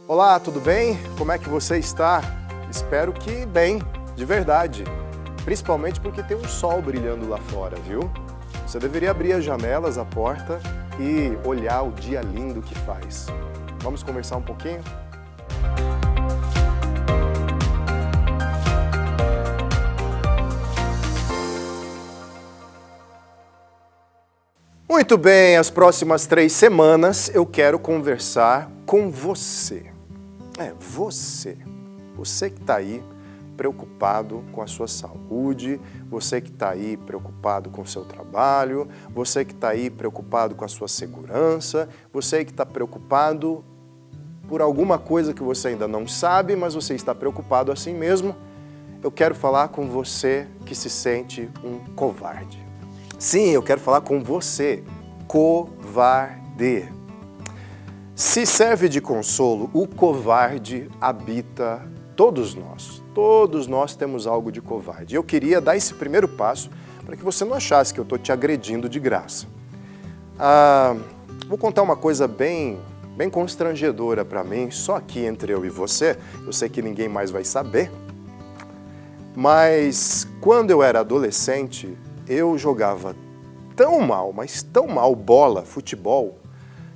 Olá, tudo bem? Como é que você está? Espero que bem, de verdade. Principalmente porque tem um sol brilhando lá fora, viu? Você deveria abrir as janelas, a porta e olhar o dia lindo que faz. Vamos conversar um pouquinho? Muito bem, as próximas 3 semanas eu quero conversar com você. Você. Você que está aí preocupado com a sua saúde, você que está aí preocupado com o seu trabalho, você que está aí preocupado com a sua segurança, você que está preocupado por alguma coisa que você ainda não sabe, mas você está preocupado assim mesmo. Eu quero falar com você que se sente um covarde. Sim, eu quero falar com você, covarde. Se serve de consolo, o covarde habita todos nós. Todos nós temos algo de covarde. Eu queria dar esse primeiro passo para que você não achasse que eu estou te agredindo de graça. Vou contar uma coisa bem constrangedora para mim, só aqui entre eu e você. Eu sei que ninguém mais vai saber. Mas quando eu era adolescente, eu jogava tão mal, mas tão mal bola, futebol,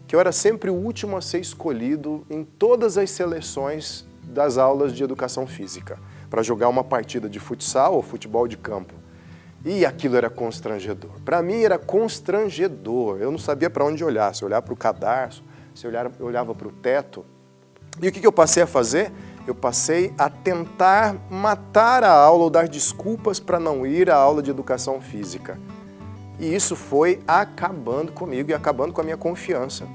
que eu era sempre o último a ser escolhido em todas as seleções das aulas de educação física, para jogar uma partida de futsal ou futebol de campo. E aquilo era constrangedor. Para mim era constrangedor. Eu não sabia para onde olhar, se olhar para o cadarço, se eu olhava para o teto. E o que eu passei a fazer? Eu passei a tentar matar a aula ou dar desculpas para não ir à aula de educação física. E isso foi acabando comigo e acabando com a minha confiança.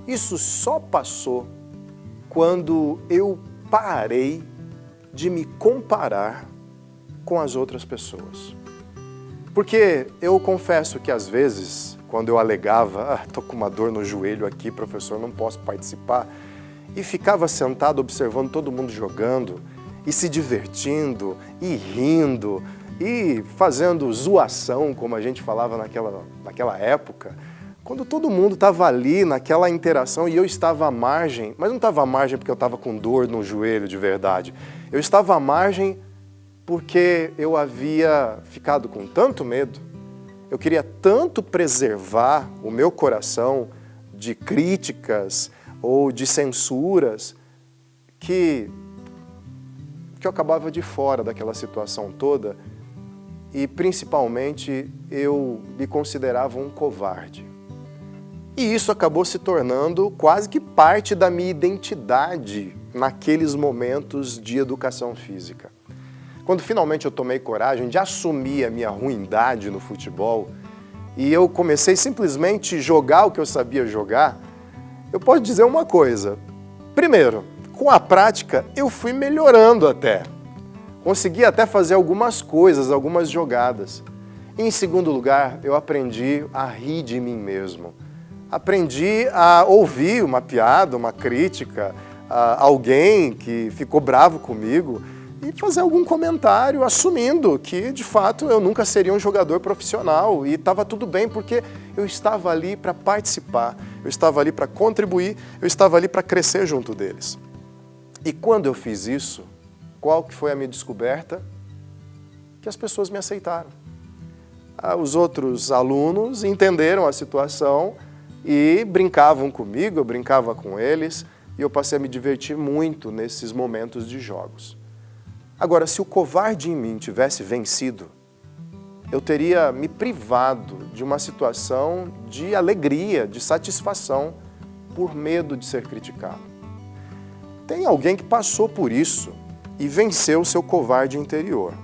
Isso só passou quando eu parei de me comparar com as outras pessoas. Porque eu confesso que às vezes, quando eu alegava, tô com uma dor no joelho aqui, professor, não posso participar, e ficava sentado observando todo mundo jogando, e se divertindo, e rindo, e fazendo zoação, como a gente falava naquela época, quando todo mundo estava ali naquela interação e eu estava à margem, mas não estava à margem porque eu estava com dor no joelho de verdade. Eu estava à margem porque eu havia ficado com tanto medo, eu queria tanto preservar o meu coração de críticas ou de censuras que eu acabava de fora daquela situação toda. E, principalmente, eu me considerava um covarde. E isso acabou se tornando quase que parte da minha identidade naqueles momentos de educação física. Quando finalmente eu tomei coragem de assumir a minha ruindade no futebol e eu comecei simplesmente a jogar o que eu sabia jogar, eu posso dizer uma coisa. Primeiro, com a prática, eu fui melhorando até. Consegui até fazer algumas coisas, algumas jogadas. E, em segundo lugar, eu aprendi a rir de mim mesmo. Aprendi a ouvir uma piada, uma crítica, alguém que ficou bravo comigo e fazer algum comentário assumindo que, de fato, eu nunca seria um jogador profissional e estava tudo bem porque eu estava ali para participar, eu estava ali para contribuir, eu estava ali para crescer junto deles. E quando eu fiz isso, qual que foi a minha descoberta? Que as pessoas me aceitaram. Os outros alunos entenderam a situação e brincavam comigo, eu brincava com eles e eu passei a me divertir muito nesses momentos de jogos. Agora, se o covarde em mim tivesse vencido, eu teria me privado de uma situação de alegria, de satisfação, por medo de ser criticado. Tem alguém que passou por isso e venceu o seu covarde interior.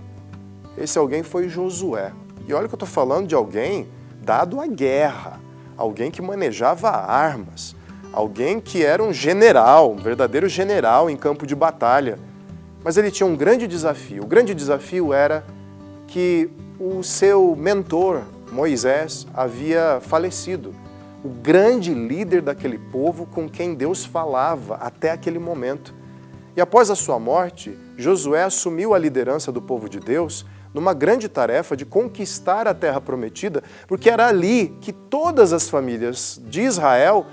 Esse alguém foi Josué. E olha que eu estou falando de alguém dado à guerra, alguém que manejava armas, alguém que era um general, um verdadeiro general em campo de batalha. Mas ele tinha um grande desafio. O grande desafio era que o seu mentor, Moisés, havia falecido. O grande líder daquele povo com quem Deus falava até aquele momento. E após a sua morte, Josué assumiu a liderança do povo de Deus numa grande tarefa de conquistar a terra prometida, porque era ali que todas as famílias de Israel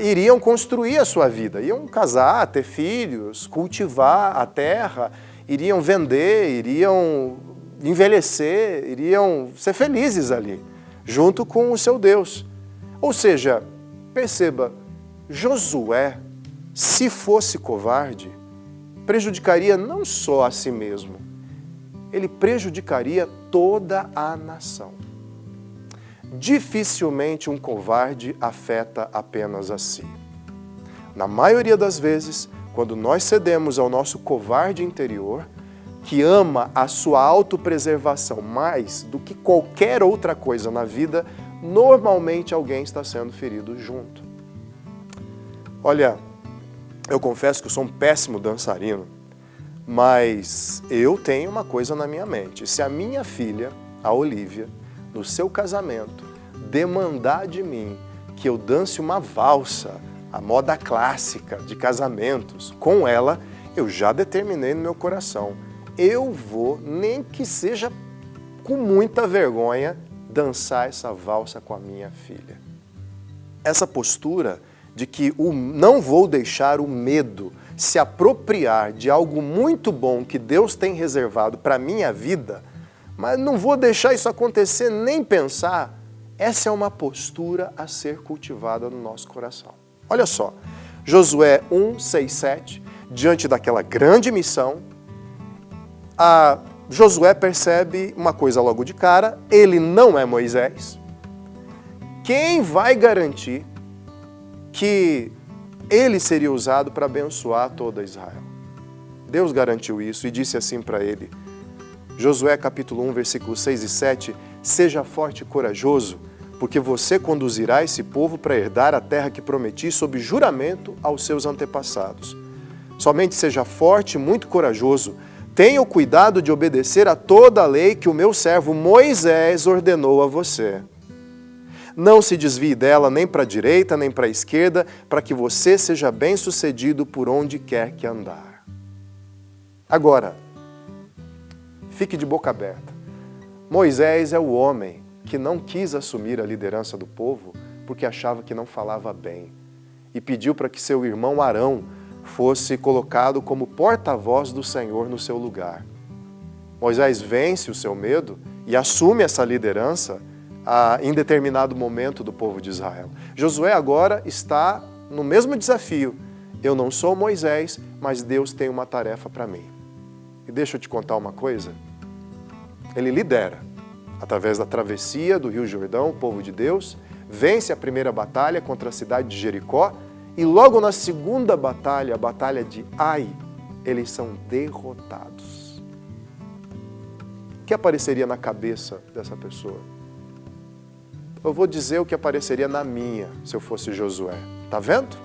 iriam construir a sua vida, iam casar, ter filhos, cultivar a terra, iriam vender, iriam envelhecer, iriam ser felizes ali, junto com o seu Deus. Ou seja, perceba, Josué, se fosse covarde, prejudicaria não só a si mesmo, ele prejudicaria toda a nação. Dificilmente um covarde afeta apenas a si. Na maioria das vezes, quando nós cedemos ao nosso covarde interior, que ama a sua autopreservação mais do que qualquer outra coisa na vida, normalmente alguém está sendo ferido junto. Olha, eu confesso que eu sou um péssimo dançarino, mas eu tenho uma coisa na minha mente. Se a minha filha, a Olivia, no seu casamento, demandar de mim que eu dance uma valsa, a moda clássica de casamentos, com ela, eu já determinei no meu coração. Eu vou, nem que seja com muita vergonha, dançar essa valsa com a minha filha. Essa postura de que não vou deixar o medo se apropriar de algo muito bom que Deus tem reservado para a minha vida, mas não vou deixar isso acontecer nem pensar, essa é uma postura a ser cultivada no nosso coração. Olha só, Josué 1, 6, 7, diante daquela grande missão, Josué percebe uma coisa logo de cara, ele não é Moisés. Quem vai garantir que ele seria usado para abençoar toda Israel? Deus garantiu isso e disse assim para ele, Josué capítulo 1, versículos 6 e 7, seja forte e corajoso, porque você conduzirá esse povo para herdar a terra que prometi sob juramento aos seus antepassados. Somente seja forte e muito corajoso, tenha o cuidado de obedecer a toda a lei que o meu servo Moisés ordenou a você. Não se desvie dela nem para a direita nem para a esquerda, para que você seja bem-sucedido por onde quer que andar. Agora, fique de boca aberta. Moisés é o homem que não quis assumir a liderança do povo porque achava que não falava bem e pediu para que seu irmão Arão fosse colocado como porta-voz do Senhor no seu lugar. Moisés vence o seu medo e assume essa liderança em determinado momento do povo de Israel. Josué agora está no mesmo desafio. Eu não sou Moisés, mas Deus tem uma tarefa para mim. E deixa eu te contar uma coisa. Ele lidera, através da travessia do Rio Jordão, o povo de Deus, vence a primeira batalha contra a cidade de Jericó e logo na segunda batalha, a batalha de Ai, eles são derrotados. O que apareceria na cabeça dessa pessoa? Eu vou dizer o que apareceria na minha, se eu fosse Josué. Tá vendo?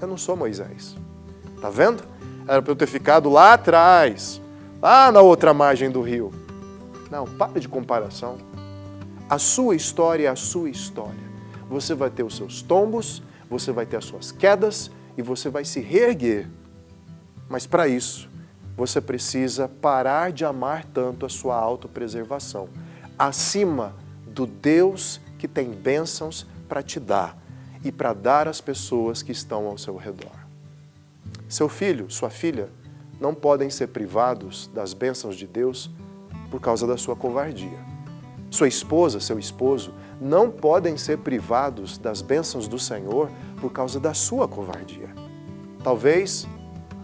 Eu não sou Moisés. Tá vendo? Era para eu ter ficado lá atrás, lá na outra margem do rio. Não, para de comparação. A sua história é a sua história. Você vai ter os seus tombos, você vai ter as suas quedas e você vai se reerguer. Mas para isso, você precisa parar de amar tanto a sua autopreservação, acima do Deus que tem bênçãos para te dar e para dar às pessoas que estão ao seu redor. Seu filho, sua filha, não podem ser privados das bênçãos de Deus por causa da sua covardia. Sua esposa, seu esposo, não podem ser privados das bênçãos do Senhor por causa da sua covardia. Talvez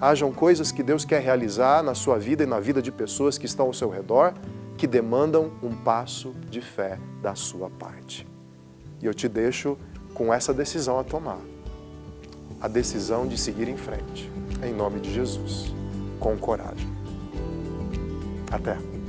hajam coisas que Deus quer realizar na sua vida e na vida de pessoas que estão ao seu redor que demandam um passo de fé da sua parte. E eu te deixo com essa decisão a tomar. A decisão de seguir em frente, em nome de Jesus, com coragem. Até!